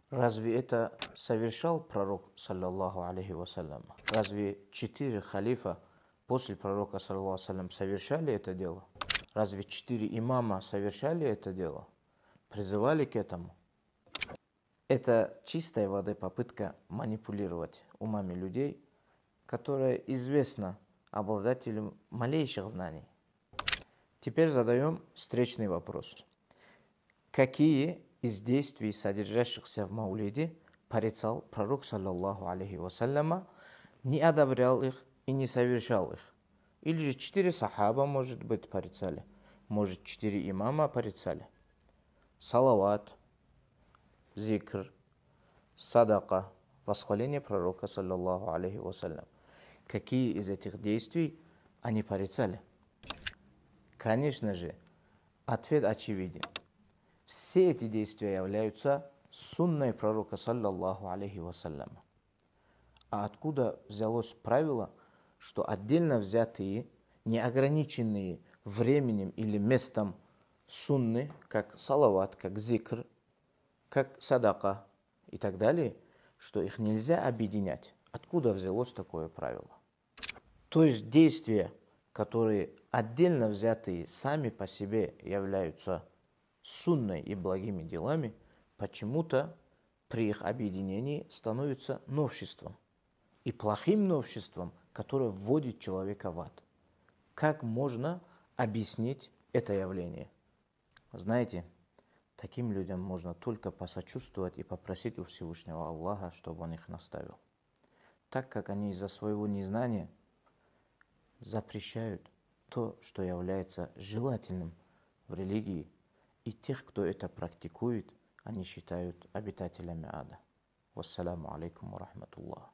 Разве это совершал пророк, саллаллаху алейхи вассалям? Разве 4 халифа после пророка, саллаллаху алейхи вассалям, совершали это дело? Разве 4 имама совершали это дело? Призывали к этому? Это чистой воды попытка манипулировать умами людей, которая известна обладателям малейших знаний. Теперь задаем встречный вопрос. Какие из действий, содержащихся в маулиде, порицал пророк, саллаллаху алейхи вассаляма, не одобрял их и не совершал их? Или же 4 сахаба, может быть, порицали, может 4 имама порицали? Салават, зикр, садака, восхваление пророка, саллаллаху алейхи вассалям. Какие из этих действий они порицали? Конечно же, ответ очевиден. Все эти действия являются сунной пророка, саллаллаху алейхи вассалям. А откуда взялось правило, что отдельно взятые, неограниченные временем или местом сунны, как салават, как зикр, как садака и так далее, что их нельзя объединять? Откуда взялось такое правило? То есть действия, которые отдельно взятые сами по себе являются сунной и благими делами, почему-то при их объединении становятся новшеством. И плохим новшеством, которое вводит человека в ад. Как можно объяснить это явление? Знаете, таким людям можно только посочувствовать и попросить у Всевышнего Аллаха, чтобы он их наставил. Так как они из-за своего незнания запрещают то, что является желательным в религии, и тех, кто это практикует, они считают обитателями ада. Вассаламу алейкум ва рахматуллах.